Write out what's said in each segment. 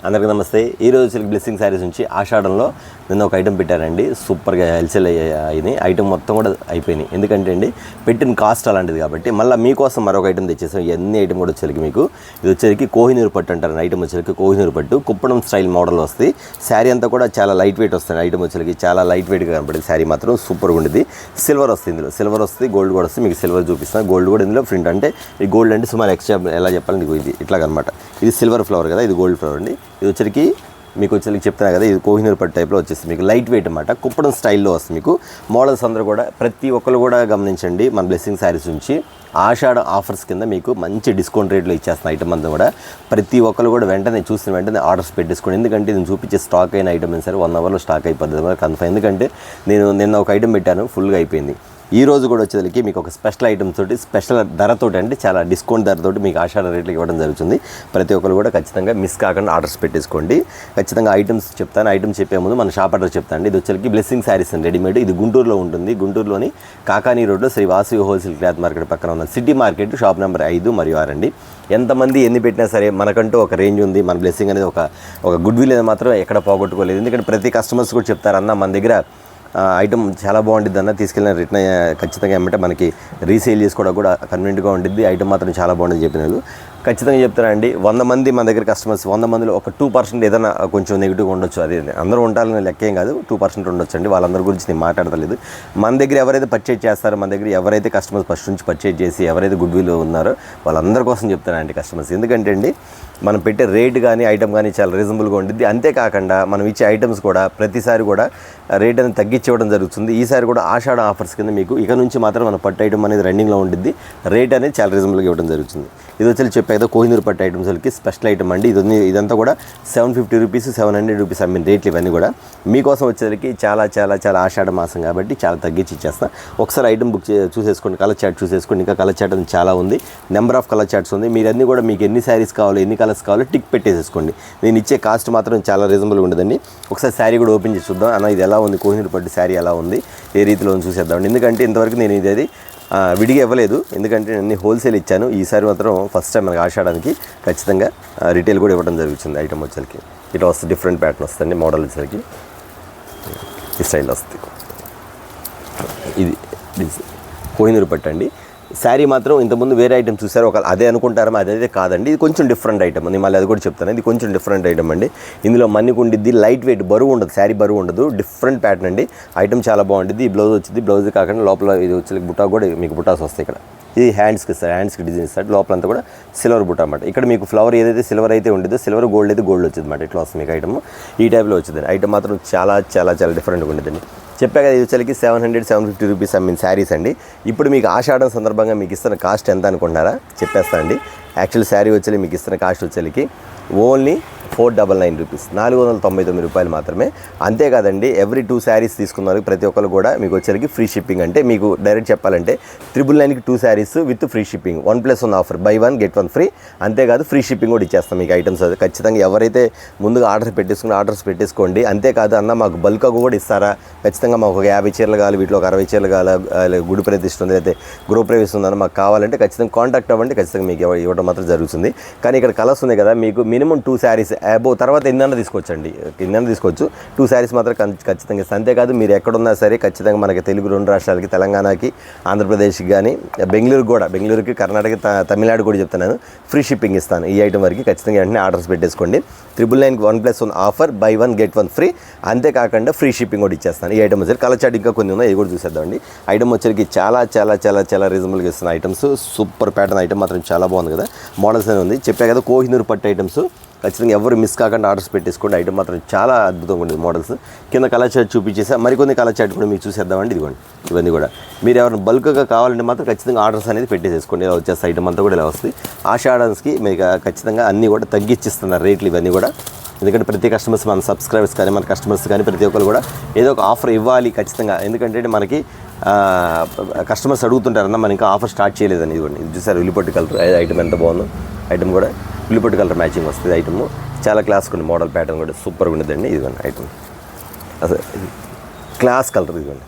అందరికీ నమస్తే. ఈరోజు సిల్క్ బ్లెస్సింగ్ శారీస్ నుంచి ఆషాఢంలో నిన్న ఒక ఐటెం పెట్టారండి. సూపర్గా హెల్సేల్ అయ్యింది. ఐటెం మొత్తం కూడా అయిపోయినాయి. ఎందుకంటే అండి పెట్టిన కాస్ట్ అలాంటిది కాబట్టి మళ్ళీ మీకోసం మరొక ఐటెం తెచ్చేసాం. ఎన్ని ఐటెం కూడా వచ్చేసరికి మీకు ఇది వచ్చేసరికి కోహినూరు పట్టు అంటారు. ఐటెం వచ్చేసరికి కోహినూరు పట్టు కుప్పడం స్టైల్ మోడల్ వస్తుంది. శారీ అంతా కూడా చాలా లైట్ వెయిట్ వస్తుంది. ఐటెం వచ్చేసరికి చాలా లైట్ వెయిట్గా కనపడింది. శారీ మాత్రం సూపర్గా ఉండేది. సిల్వర్ వస్తుంది, ఇందులో సిల్వర్ వస్తుంది, గోల్డ్ కూడా వస్తుంది. మీకు సిల్వర్ చూపిస్తాను, గోల్డ్ కూడా ఇందులో ప్రింట్. అంటే ఈ గోల్డ్ అంటే సుమారు ఎక్స్ట్రా ఎలా చెప్పాలంటే ఇది ఇట్లాగనమాట. ఇది సిల్వర్ ఫ్లవర్ కదా, ఇది గోల్డ్ ఫ్లవర్ అండి. ఇది వచ్చరికి మీకు వచ్చేసరికి చెప్తున్నా కదా, ఇది కోహినూరు పట్టు టైప్లో వచ్చేసి మీకు లైట్ వెయిట్ అనమాట. కుప్పడం స్టైల్లో వస్తుంది. మీకు మోడల్స్ అందరూ కూడా ప్రతి ఒక్కరు కూడా గమనించండి. మన బ్లెస్సింగ్ శారీస్ నుంచి ఆషాఢ ఆఫర్స్ కింద మీకు మంచి డిస్కౌంట్ రేట్లో ఇచ్చేస్తున్న ఐటమ్ అంతా కూడా ప్రతి ఒక్కరు కూడా వెంటనే చూసిన వెంటనే ఆర్డర్స్ పెట్టేసుకోండి. ఎందుకంటే నేను చూపించే స్టాక్ అయిన ఐటమ్ సరే 1 అవర్లో స్టాక్ అయిపోతుంది కన్ఫర్మ్. ఎందుకంటే నేను నిన్న ఒక ఐటమ్ పెట్టాను, ఫుల్గా అయిపోయింది. ఈ రోజు కూడా వచ్చేసరికి మీకు ఒక స్పెషల్ ఐటమ్ తోటి స్పెషల్ ధరతోటి అంటే చాలా డిస్కౌంట్ ధరతోటి మీకు ఆషాఢ రేట్లకు ఇవ్వడం జరుగుతుంది. ప్రతి ఒక్కరు కూడా ఖచ్చితంగా మిస్ కాకుండా ఆర్డర్స్ పెట్టేసుకోండి. ఖచ్చితంగా ఐటమ్స్ చెప్తాను. ఐటమ్స్ చెప్పే ముందు మన షాప్ అడ్రస్ చెప్తాను. ఇది వచ్చేసరికి బ్లెస్సింగ్ శారీస్ అండి, రెడీమేడ్. ఇది గుంటూరులో ఉంటుంది. గుంటూరులోని కాకానీ రోడ్లో Sri Vasavi wholesale cloth market పక్కన ఉన్న సిటీ మార్కెట్ షాప్ నెంబర్ 5 మరియు 6 అండి. ఎంతమంది ఎన్ని పెట్టినా సరే మనకంటూ ఒక రేంజ్ ఉంది. మన బ్లెస్సింగ్ అనేది ఒక గుడ్ విల్ అనేది మాత్రం ఎక్కడ పోగొట్టుకోలేదు. ఎందుకంటే ప్రతి కస్టమర్స్ కూడా చెప్తారు, అన్న మన దగ్గర ఐటమ్ చాలా బాగుంటుంది అన్న, తీసుకెళ్ళిన రిటర్న్ ఖచ్చితంగా ఏమంటే మనకి రీసేల్ చేసుకోవడం కూడా కన్వీనియంట్గా ఉంటుంది. ఐటమ్ మాత్రం చాలా బాగుంటుంది చెప్పిన వాళ్ళు ఖచ్చితంగా చెప్తారండి. 100 మంది మన దగ్గర కస్టమర్స్, 100 మందిలో ఒక 2% ఏదైనా కొంచెం నెగిటివ్గా ఉండొచ్చు. అది అందరూ ఉండాలని లెక్కేం కాదు, 2% ఉండొచ్చు అండి. వాళ్ళందరి గురించి నేను మాట్లాడతలేదు. మన దగ్గర ఎవరైతే పర్చేజ్ చేస్తారో, మన దగ్గర ఎవరైతే కస్టమర్స్ ఫస్ట్ నుంచి పర్చేజ్ చేసి ఎవరైతే గుడ్ విల్ ఉన్నారో వాళ్ళందరి కోసం చెప్తానండి కస్టమర్స్. ఎందుకంటే అండి మనం పెట్టే రేట్ కానీ ఐటమ్ కానీ చాలా రీజనబుల్గా ఉంటుంది. అంతేకాకుండా మనం ఇచ్చే ఐటమ్స్ కూడా ప్రతిసారి కూడా రేట్ అనేది తగ్గించివ్వడం జరుగుతుంది. ఈసారి కూడా ఆషాఢ ఆఫర్స్ కింద మీకు ఇక నుంచి మాత్రం మన పట్టు ఐటమ్ అనేది రన్నింగ్లో ఉంటుంది. రేట్ అనేది చాలా రీజనబుల్గా ఇవ్వడం జరుగుతుంది. ఇది వచ్చి చెప్పేదో కోహినూరు పట్టు ఐటమ్స్కి స్పెషల్ ఐటమ్ అండి. ఇదంతా కూడా 750 రూపీస్ 700 రూపీస్ అమ్మిన రేట్లు ఇవన్నీ కూడా మీకోసం వచ్చేసరికి చాలా చాలా చాలా ఆషాఢ మాసం కాబట్టి చాలా తగ్గించి ఇచ్చేస్తాను. ఒకసారి ఐటమ్ బుక్ చూసేసుకోండి, కలర్ చార్ట్ చూసేసుకోండి. ఇంకా కలర్ చార్ట్ అనేది చాలా ఉంది, నెంబర్ ఆఫ్ కలర్ చార్ట్స్ ఉంది. మీరు అన్నీ కూడా మీకు ఎన్ని శారీస్ కావాలో ఎన్ని కలర్స్ కావాలో టిక్ పెట్టేసేసుకోండి. నేను ఇచ్చే కాస్ట్ మాత్రం చాలా రీజనబుల్గా ఉండదండి. ఒకసారి శారీ కూడా ఓపెన్ చేసి చూద్దాం. అన్న ఇది ఎలా ఉంది, కోహినూరు పట్టు శారీ ఎలా ఉంది, ఏ రీతిలో చూసేద్దామండి. ఎందుకంటే ఇంతవరకు నేను ఇది విడిగా ఇవ్వలేదు, ఎందుకంటే నేను హోల్సేల్ ఇచ్చాను. ఈసారి మాత్రం ఫస్ట్ టైం మనకి ఆషాఢానికి ఖచ్చితంగా రిటైల్ కూడా ఇవ్వడం జరుగుతుంది. ఐటమ్ వచ్చేసరికి ఇట్లా వస్తుంది, డిఫరెంట్ ప్యాటర్న్ వస్తుంది. మోడల్ వచ్చేసరికి ఈ స్టైల్ వస్తుంది. ఇది కోహినూరు పట్టు అండి. శారీ మాత్రం ఇంతకుముందు వేరే ఐటమ్ చూసారు, ఒక అదే అనుకుంటారా, అదైతే కాదండి. ఇది కొంచెం డిఫరెంట్ ఐటమ్. నేను మళ్ళీ అది కూడా చెప్తాను. ఇది కొంచెం డిఫరెంట్ ఐటమ్ అండి. ఇందులో మన్నికు ఉండిద్ది, లైట్ వెయిట్, బరువు ఉండదు. శారీ బరువు ఉండదు, డిఫరెంట్ ప్యాటర్న్ అండి. ఐటమ్ చాలా బాగుంటుంది. ఈ బ్లౌజ్ వచ్చింది. బ్లౌజ్ కాకుండా లోపల ఇది వచ్చి బుట్టా కూడా మీకు బుటాస్ వస్తాయి. ఇక్కడ ఇది హ్యాండ్స్కి ఇస్తారు, హ్యాండ్స్కి డిజైన్ ఇస్తారు. లోపలంతా కూడా సిల్వర్ బుట్ట అనమాట. ఇక్కడ మీకు ఫ్లవర్ ఏదైతే సిల్వర్ అయితే ఉండేదో సిల్వర్, గోల్డ్ అయితే గోల్డ్ వచ్చింది అనమాట. ఇట్లా వస్తుంది మీకు ఐటమ్. ఈ టైప్లో వచ్చింది. ఐటమ్ మాత్రం చాలా చాలా చాలా డిఫరెంట్గా ఉండేదండి. చెప్పాక ఇది వచ్చేసరికి 700-750 రూపీస్ అమ్మిన శారీస్ అండి. ఇప్పుడు మీకు ఆషాఢం సందర్భంగా మీకు ఇస్తున్న కాస్ట్ ఎంత అనుకుంటున్నారా చెప్పేస్తా అండి. యాక్చువల్ శారీ వచ్చేది మీకు ఇస్తున్న కాస్ట్ వచ్చేసరికి ఓన్లీ 499 రూపీస్, 499 రూపాయలు మాత్రమే. అంతేకాదండి, ఎవ్రీ 2 శారీస్ తీసుకున్నారు ప్రతి ఒక్కరు కూడా మీకు వచ్చేసరికి ఫ్రీ షిప్పింగ్. అంటే మీకు డైరెక్ట్ చెప్పాలంటే 999కి 2 saris with free shipping, 1+1 offer, by 1 get 1 free. అంతేకాదు ఫ్రీ షిప్పింగ్ కూడా ఇచ్చేస్తాం మీకు ఐటమ్స్. అది ఖచ్చితంగా ఎవరైతే ముందుగా ఆర్డర్స్ పెట్టేసుకోండి. అంతేకాదు అన్న మాకు బల్క్గా కూడా ఇస్తారా, ఖచ్చితంగా మాకు ఒక 50 చీరలు కావాలి, వీటిలో ఒక 60 చీరలు కావాలి, గుడి ప్రతిష్ఠ ఉంది అయితే గృహప్రవేశం ఉందని మాకు కావాలంటే ఖచ్చితంగా కాంటాక్ట్ అవ్వండి. ఖచ్చితంగా మీకు ఇవ్వడం మాత్రం జరుగుతుంది. కానీ ఇక్కడ కలర్స్ ఉన్నాయి కదా, మీకు మినిమం 2 శారీస్ అబో, తర్వాత ఎన్నైనా తీసుకోవచ్చండి, ఎన్నైనా తీసుకోవచ్చు. 2 శారీస్ మాత్రం ఖచ్చితంగా ఇస్తాను. అంతేకాదు మీరు ఎక్కడున్నా సరే ఖచ్చితంగా మనకి తెలుగు 2 రాష్ట్రాలకి, తెలంగాణకి, ఆంధ్రప్రదేశ్కి కానీ బెంగళూరుకి, కర్ణాటక, తమిళనాడు కూడా చెప్తున్నాను, ఫ్రీ షిప్పింగ్ ఇస్తాను. ఈ ఐటమ్ వరకు ఖచ్చితంగా వెంటనే ఆర్డర్స్ పెట్టేసుకోండి. 999కి 1+1 ఆఫర్, బై 1 గెట్ 1 ఫ్రీ. అంతేకాకుండా ఫ్రీ షిప్పింగ్ కూడా ఇచ్చేస్తాను. ఈ ఐటమ్ వచ్చి కలర్ చార్ట్ ఇంకా కొన్ని ఉన్నాయి, ఇది కూడా చూసేద్దామండి. ఐటమ్ వచ్చరికి చాలా చాలా చాలా చాలా రీజనబుల్గా ఇస్తున్న ఐటమ్స్. సూపర్ ప్యాటర్న్ ఐటమ్ మాత్రం చాలా బాగుంది కదా, మోడల్స్ అనేది ఉంది. చెప్పా కదా కోహినూరు పట్టు ఐటమ్స్. ఖచ్చితంగా ఎవరు మిస్ కాకుండా ఆర్డర్స్ పెట్టేసుకోండి. ఐటమ్ మాత్రం చాలా అద్భుతంగా ఉండేది. మోడల్స్ కింద కలర్ చార్ట్ చూపించేసా, మరికొన్ని కలర్ చార్ట్ కూడా మీకు చూసేద్దామండి. ఇదిగోండి, ఇవన్నీ కూడా మీరు ఎవరైనా బల్క్గా కావాలంటే మాత్రం ఖచ్చితంగా ఆర్డర్స్ అనేది పెట్టేసేసుకోండి. ఇలా వచ్చేస్తే ఐటమ్ అంతా కూడా ఇలా వస్తుంది. ఆషాఢానికి మీకు ఖచ్చితంగా అన్నీ కూడా తగ్గించిస్తున్నారు రేట్లు ఇవన్నీ కూడా. ఎందుకంటే ప్రతి కస్టమర్స్, మన సబ్స్క్రైబర్స్ కానీ మన కస్టమర్స్ కానీ ప్రతి ఒక్కరు కూడా ఏదో ఒక ఆఫర్ ఇవ్వాలి ఖచ్చితంగా. ఎందుకంటే మనకి కస్టమర్స్ అడుగుతుంటారన్న మనం ఇంకా ఆఫర్ స్టార్ట్ చేయలేదని. ఇదిగోండి, ఇది చూసారు ఉల్లిపొట్టు కలర్ ఐటమ్ ఎంత బాగుందో. ఐటమ్ కూడా ఉల్లిపొట్టు కలర్ మ్యాచింగ్ వస్తుంది. ఐటమ్ చాలా క్లాస్ కొన్ని మోడల్ ప్యాటర్న్ కూడా సూపర్గా ఉండదండి. ఇదిగోండి ఐటమ్ అసలు క్లాస్ కలర్, ఇదిగోండి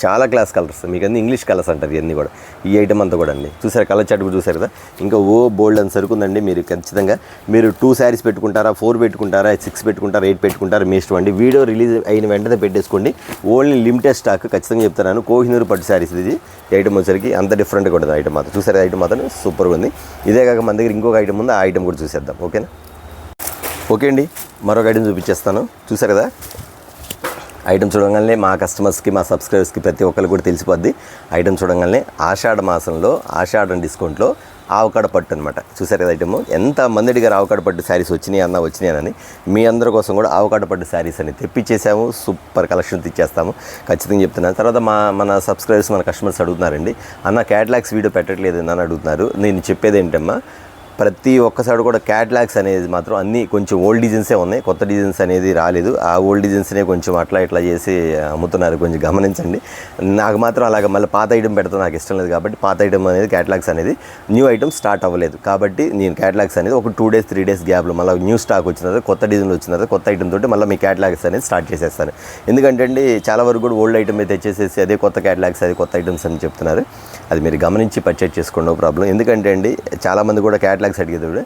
చాలా క్లాస్ కలర్స్, మీకు అన్ని ఇంగ్లీష్ కలర్స్ అంటారు ఇవన్నీ కూడా. ఈ ఐటమ్ అంతా కూడా అండి చూసారు, కలర్ చార్ట్ కూడా చూసారు కదా. ఇంకా బోల్డ్ అని సరుకుందండి. మీరు ఖచ్చితంగా మీరు 2 శారీస్ పెట్టుకుంటారా, 4 పెట్టుకుంటారా, 6 పెట్టుకుంటారా, 8 పెట్టుకుంటారా, మీ ఇష్టం అండి. వీడియో రిలీజ్ అయిన వెంటనే పెట్టేసుకోండి. ఓన్లీ లిమిటెడ్ స్టాక్, ఖచ్చితంగా చెప్తున్నాను. కోహినూరు పట్టు శారీస్ ఇది. ఈ ఐటమ్ వచ్చరికి అంత డిఫరెంట్గా ఉంటుంది ఐటమ్ మాత్రం. చూసారు ఐటమ్ మాత్రం సూపర్గా ఉంది. ఇదే కాక మన దగ్గర ఇంకొక ఐటమ్ ఉంది, ఆ ఐటమ్ కూడా చూసేద్దాం. ఓకేనా? ఓకే అండి, మరొక ఐటమ్ చూపించేస్తాను. చూసారు కదా, ఐటమ్ చూడగానే మా కస్టమర్స్కి, మా సబ్స్క్రైబర్స్కి ప్రతి ఒక్కరికి కూడా తెలిసిపోద్ది. ఐటమ్ చూడగానే ఆషాఢ మాసంలో ఆషాఢం డిస్కౌంట్లో ఆవకాడ పట్టు అనమాట. చూసారు కదా ఐటమ్. ఎంత మంది అడిగారు ఆవకాడ పట్టు శారీస్ వచ్చినాయని. మీ అందరి కోసం కూడా ఆవకాడ పట్టు శారీస్ అని తెప్పించేసాము. సూపర్ కలెక్షన్ తెచ్చేస్తాము, ఖచ్చితంగా చెప్తున్నాను. తర్వాత మన సబ్స్క్రైబర్స్, మన కస్టమర్స్ అడుగుతున్నారండి, అన్న క్యాటలాగ్స్ వీడియో పెట్టట్లేదు అని అడుగుతున్నారు. నేను చెప్పేది ఏంటమ్మా, ప్రతి ఒక్కసారి కూడా క్యాటలాగ్స్ అనేది మాత్రం అన్నీ కొంచెం ఓల్డ్ డిజైన్సే ఉన్నాయి, కొత్త డిజైన్స్ అనేది రాలేదు. ఆ ఓల్డ్ డిజైన్స్నే కొంచెం అట్లా ఇట్లా చేసి అమ్ముతున్నారు, కొంచెం గమనించండి. నాకు మాత్రం అలాగ మళ్ళీ పాత ఐటమ్ పెడతాం నాకు ఇష్టం లేదు కాబట్టి పాత ఐటమ్ అనేది క్యాటలాగ్స్ అనేది న్యూ ఐటమ్ స్టార్ట్ అవ్వలేదు కాబట్టి నేను క్యాటలాగ్స్ అనేది ఒక 2 days 3 days గ్యాప్లో మళ్ళీ న్యూ స్టాక్ వచ్చిన తర్వాత, కొత్త డిజైన్లు వచ్చిన తర్వాత, కొత్త ఐటమ్ తోటి మళ్ళీ మీ క్యాటలాగ్స్ అనేది స్టార్ట్ చేసేస్తాను. ఎందుకంటే అండి చాలా వరకు కూడా ఓల్డ్ ఐటమ్ అయితే తెచ్చేసేసి అదే కొత్త క్యాటలాగ్స్, అదే కొత్త ఐటమ్స్ అని చెప్తున్నారు. అది మీరు గమనించి పర్చేజ్ చేసుకోండి, నో ప్రాబ్లం. ఎందుకంటే అండి చాలామంది కూడా క్యాటలాగ్స్ అడిగేది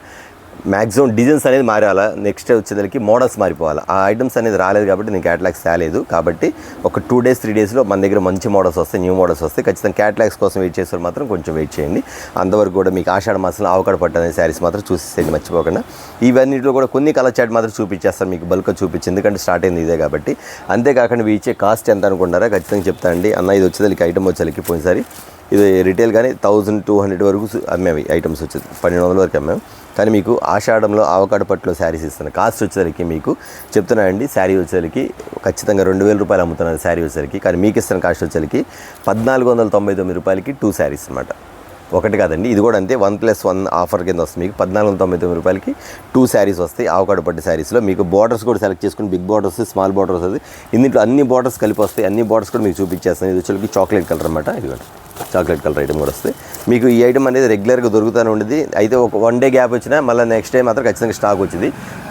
మ్యాక్సిమం డిజైన్స్ అనేది మారాలా, నెక్స్ట్ వచ్చేదానికి మోడల్స్ మారిపోవాలి. ఆ ఐటమ్స్ అనేది రాలేదు కాబట్టి నేను క్యాటలాగ్స్ తేలేదు. కాబట్టి ఒక 2 days 3 daysలో మన దగ్గర మంచి మోడల్స్ వస్తాయి, న్యూ మోడల్స్ వస్తాయి. ఖచ్చితంగా క్యాటలాగ్స్ కోసం వెయిట్ చేస్తారు మాత్రం కొంచెం వెయిట్ చేయండి. అంతవరకు కూడా మీకు ఆషాఢ మాసంలో ఆవకాడ పట్టు అనే శారీస్ మాత్రం చూసేది మర్చిపోకుండా. ఇవన్నింటిలో కూడా కొన్ని కలర్ చార్ట్ మాత్రం చూపించేస్తాను మీకు, బల్క్ చూపించి, ఎందుకంటే స్టార్ట్ అయింది ఇదే కాబట్టి. అంతేకాకుండా ఇవి ఇచ్చే కాస్ట్ ఎంత అనుకుంటారా, ఖచ్చితంగా చెప్తానండి. అన్న ఇది వచ్చేదానికి ఐటమ్ వచ్చేదానికి పోయినసారి ఇది రిటైల్ కానీ 1200 వరకు అమ్మేవి ఐటమ్స్ వచ్చేది, 1200 వరకు అమ్మాము. కానీ మీకు ఆషాఢంలో ఆవకాడ పట్టులో శారీస్ ఇస్తాను. కాస్ట్ వచ్చేసరికి మీకు చెప్తున్నానండి, శారీ వచ్చేసరికి ఖచ్చితంగా 2000 రూపాయలు అమ్ముతున్నారు శారీ వచ్చేసరికి. కానీ మీకు ఇస్తున్న కాస్ట్ వచ్చేసరికి 1499 రూపాయలకి 2 శారీస్ అనమాట. ఒకటి కాదండి, ఇది కూడా అంతే, 1+1 ఆఫర్ కింద వస్తుంది. మీకు 1499 రూపాయలకి 2 శారీస్ వస్తాయి ఆవకాడ పట్టు శారీస్లో. మీకు బార్డర్స్ కూడా సెలెక్ట్ చేసుకుని, బిగ్ బార్డర్ వస్తుంది, స్మాల్ బార్డర్ వస్తుంది. ఇందులో అన్ని బార్డర్స్ కలిపి వస్తాయి. అన్ని బార్డర్స్ కూడా మీకు చూపించేస్తాను. ఇది వచ్చేసరికి చాక్లెట్ కలర్ అనమాట. ఇది కూడా చాక్లెట్ కలర్ ఐటమ్ కూడా వస్తుంది. మీకు ఈ ఐటమ్ అనేది రెగ్యులర్గా దొరుకుతూనే ఉండేది. అయితే ఒక 1 day గ్యాప్ వచ్చినా మళ్ళీ నెక్స్ట్ డే మాత్రం ఖచ్చితంగా స్టాక్ వచ్చింది.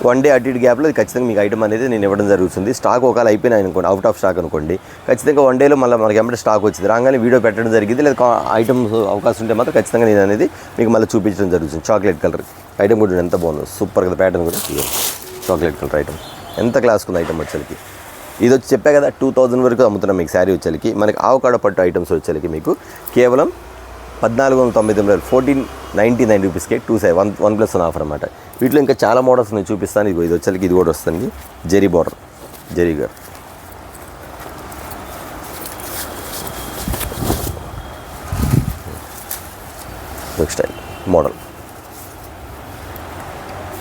1 day అటు ఇటు గ్యాప్లో ఖచ్చితంగా మీకు ఐటమ్ అనేది నేను ఇవ్వడం జరుగుతుంది. స్టాక్ ఒకవేళ అయిపోయినా అనుకోండి, అవుట్ ఆఫ్ స్టాక్ అనుకోండి, ఖచ్చితంగా 1 dayలో మళ్ళీ మనకి ఏమంటే స్టాక్ వచ్చింది, రాగానే వీడియో పెట్టడం జరిగింది. లేదా ఐటమ్స్ అవకాశం ఉంటే మాత్రం ఖచ్చితంగా నేను అనేది మీకు మళ్ళీ చూపించడం జరుగుతుంది. చాక్లెట్ కలర్ ఐటమ్ కూడా ఎంత బాగుంది, సూపర్ కదా. ప్యాటర్న్ కూడా చాక్లెట్ కలర్ ఐటమ్ ఎంత క్లాస్ ఉంది ఐటమ్ వచ్చేసరికి. ఇది వచ్చి చెప్పా కదా 2000 వరకు అమ్ముతున్నాం మీకు శారీ వచ్చేసరికి. మనకి ఆవకాడ పట్టు ఐటమ్స్ వచ్చేసరికి మీకు కేవలం 1499 1499 రూపీస్కే 2 శారీ 1+1 ఆఫర్ అనమాట. వీటిలో ఇంకా చాలా మోడల్స్ నేను చూపిస్తాను. ఇది వచ్చేసరికి ఇది కూడా వస్తుంది, జరీ బార్డర్, జరీగా స్టైల్ మోడల్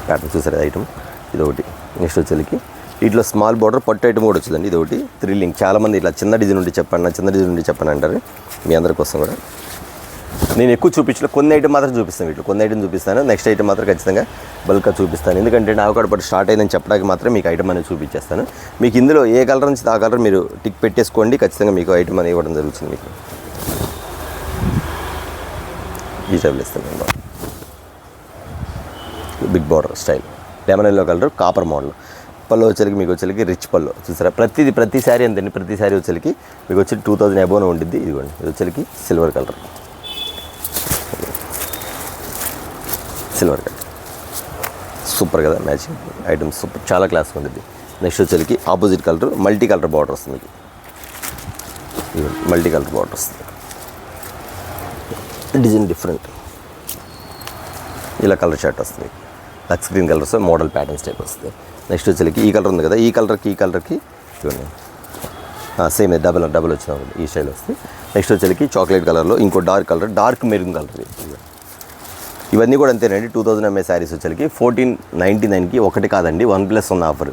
ప్యాటర్న్ చూసారు ఐటమ్. ఇది ఒకటి. నెక్స్ట్ వచ్చేసరికి వీటిలో స్మాల్ బార్డర్ పట్టు ఐటమ్ కూడా వచ్చిందండి. ఇది ఒకటి థ్రిల్లింగ్. చాలామంది ఇట్లా చిన్న డిజైన్ ఉండి చెప్పండి, చిన్న డిజైన్ ఉండి చెప్పండి అంటారు. మీ అందరి కోసం కూడా నేను ఎక్కువ చూపించలేదు, కొన్ని ఐటమ్ మాత్రం చూపిస్తాను. వీటిలో కొన్ని ఐటమ్ చూపిస్తాను, నెక్స్ట్ ఐటమ్ మాత్రం ఖచ్చితంగా బల్క్గా చూపిస్తాను. ఎందుకంటే ఆవకాడ పట్టు స్టార్ట్ అయిందని చెప్పడానికి మాత్రం మీకు ఐటమ్ అనేది చూపించేస్తాను. మీకు ఇందులో ఏ కలర్ నుంచి ఆ కలర్ మీరు టిక్ పెట్టేసుకోండి, ఖచ్చితంగా మీకు ఐటమ్ అనేది ఇవ్వడం జరుగుతుంది. మీకు ఈ టైప్లో ఇస్తాను. Big border style, lemon yellow colour, copper model. పళ్ళు వచ్చేసరికి మీకు వచ్చేసరికి రిచ్ పళ్ళు చూసారా. ప్రతి శారీ అంతండి, ప్రతి శారీ వచ్చేసరికి మీకు వచ్చి 2000 అబోవ్ ఉంటుంది. ఇదిగోండి, ఇది వచ్చేసరికి silver colour, silver colour super కదా, మ్యాచింగ్ ఐటమ్ సూపర్, చాలా క్లాస్గా ఉంటుంది. నెక్స్ట్ వచ్చేసరికి opposite colour multi colour border వస్తుంది. మీకు మల్టీ కలర్ బార్డర్ వస్తుంది, డిజైన్ డిఫరెంట్, ఇలా కలర్ షర్ట్ వస్తుంది. Lux green colours model patterns type వస్తుంది. నెక్స్ట్ వచ్చేసరికి ఈ కలర్ ఉంది కదా, ఈ కలర్కి చూడండి సేమ్ డబల్ వచ్చిన ఈ స్టైల్ వస్తుంది. నెక్స్ట్ వచ్చేసరికి చాక్లెట్ కలర్లో ఇంకో dark colour, dark maroon colour. ఇవన్నీ కూడా అంతేనండి. 2000 ఎంఏ శారీస్ వచ్చేసరికి 1499కి ఒకటి కాదండి, 1+1 offer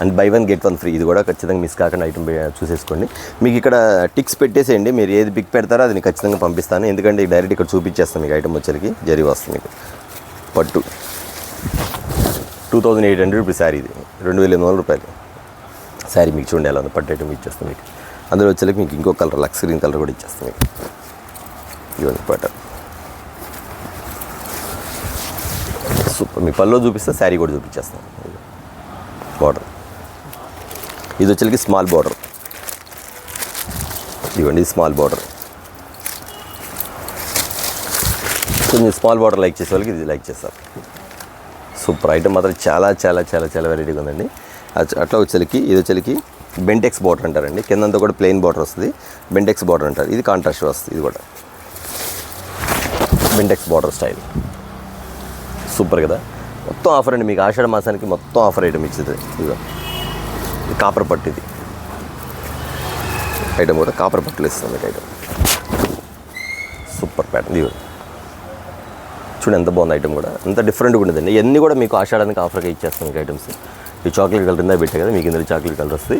and by 1 get 1 free. ఇది కూడా ఖచ్చితంగా మిస్ కాకుండా ఐటమ్ చూసేసుకోండి. మీకు ఇక్కడ టిక్స్ పెట్టేసేయండి, మీరు ఏది పిక్ పెడతారో అది ఖచ్చితంగా పంపిస్తాను. ఎందుకంటే డైరెక్ట్ ఇక్కడ చూపించేస్తాను మీకు ఐటమ్ వచ్చేసరికి. జరీ వస్తుంది మీకు పట్టు 2800 రూపీస్ శారీ. ఇది 2800 రూపాయలు శారీ. మీకు చూడండి ఎలా ఉంది, పట్టు ఐటమ్ ఇచ్చేస్తాను మీకు. అందులో వచ్చేసరికి మీకు ఇంకో కలర్ లక్స్ గ్రీన్ కలర్ కూడా ఇచ్చేస్తాను మీకు. ఇవన్నీ పట్టు సూపర్. మీ పల్లో చూపిస్తే శారీ కూడా చూపించేస్తాను. బార్డర్ ఇది వచ్చేసరికి స్మాల్ బార్డర్, ఇదిగోండి స్మాల్ బార్డర్, కొంచెం స్మాల్ బార్డర్ లైక్ చేసే వాళ్ళకి ఇది లైక్ చేస్తారు. సూపర్ ఐటమ్ మాత్రం చాలా చాలా చాలా చాలా వెరైటీగా ఉందండి. అట్లా వచ్చేసరికి ఇది వచ్చేసరికి బెంటెక్స్ బార్డర్ అంటారండి, కిందంతా కూడా ప్లెయిన్ బార్డర్ వస్తుంది, బెంటెక్స్ బార్డర్ అంటారు. ఇది కాంట్రాస్ట్ వస్తుంది, ఇది కూడా బెంటెక్స్ బార్డర్ స్టైల్. సూపర్ కదా, మొత్తం ఆఫర్ అండి మీకు ఆషాఢ మాసానికి మొత్తం ఆఫర్ ఐటమ్ ఇచ్చేది. ఇదిగో ఇది కాపర్ పట్టు, ఇది ఐటమ్ కూడా కాపర్ పట్టులు ఇస్తుంది మీకు ఐటమ్. సూపర్ ప్యాటర్న్, ఇది చూడండి ఎంత బాగుంది ఐటమ్ కూడా, ఎంత డిఫరెంట్గా ఉండదండి. ఇవన్నీ కూడా మీకు ఆషాఢానికి ఆఫర్గా ఇచ్చేస్తాం మీకు ఐటమ్స్. ఈ చాక్లెట్ కలర్ ఇందా పెట్టే కదా మీకు, ఇందులో చాక్లెట్ కలర్ వస్తుంది.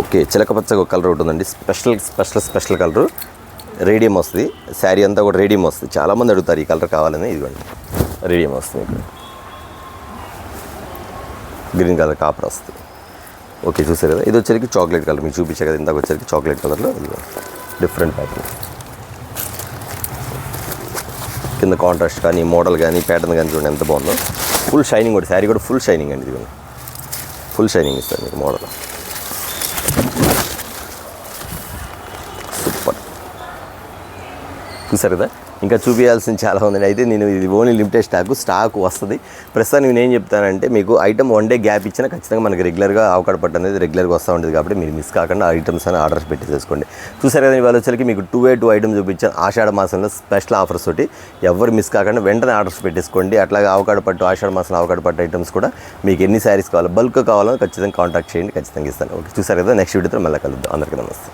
ఓకే, చిలకపచ్చ ఒక కలర్ ఉంటుందండి, స్పెషల్ కలర్ రేడియం వస్తుంది. శారీ అంతా కూడా రేడియం వస్తుంది, చాలామంది అడుగుతారు ఈ కలర్ కావాలని. ఇదిగోండి రేడియం వస్తుంది మీకు, గ్రీన్ కలర్ కాపర్ వస్తుంది. ఓకే చూసారు కదా, ఇది వచ్చేసరికి చాక్లెట్ కలర్ మీకు చూపించే కదా ఇందాక వచ్చేసరికి చాక్లెట్ కలర్లో. ఇదిగో డిఫరెంట్ ప్యాటర్న్, కింద కాంట్రాస్ట్ కానీ మోడల్ కానీ ప్యాటర్న్ కానీ చూడండి ఎంత బాగుందో. ఫుల్ షైనింగ్ కూడా, శారీ కూడా ఫుల్ షైనింగ్ అండి. ఇది ఫుల్ షైనింగ్ ఇస్తారు మీకు మోడల్. సూపర్ చూసారు కదా, ఇంకా చూపించాల్సింది చాలా ఉందండి. అయితే నేను ఇది ఓన్లీ లిమిటెడ్ స్టాక్ వస్తుంది. ప్రస్తుతానికి నేను ఏం చెప్తానంటే మీకు ఐటమ్ వన్ డే గ్యాప్ ఇచ్చినా ఖచ్చితంగా మనకి రెగ్యులర్గా అవకాడ పట్టు అనేది రెగ్యులర్గా వస్తూ ఉంటుంది. కాబట్టి మీరు మిస్ కాకుండా ఐటమ్స్ అని ఆర్డర్స్ పెట్టేసుకోండి. చూసారు కదా, ఇవాళ వచ్చరికి మీకు 2 ఐటమ్స్ చూపించాను ఆషాఢ మాసంలో స్పెషల్ ఆఫర్స్ తోటి. ఎవరు మిస్ కాకుండా వెంటనే ఆర్డర్స్ పెట్టేసుకోండి. అట్లాగే అవకాడ పట్టు ఆషాఢ మాసంలో అవకాడ పట్టు ఐటమ్స్ కూడా మీకు ఎన్ని శారీస్ కావాలో బల్క్ కావాలో ఖచ్చితంగా కాంటాక్ట్ చేయండి, ఖచ్చితంగా ఇస్తాను. ఓకే చూసారు కదా, నెక్స్ట్ వీడియోతో మళ్ళీ కలుద్దాం. అందరికీ నమస్తే.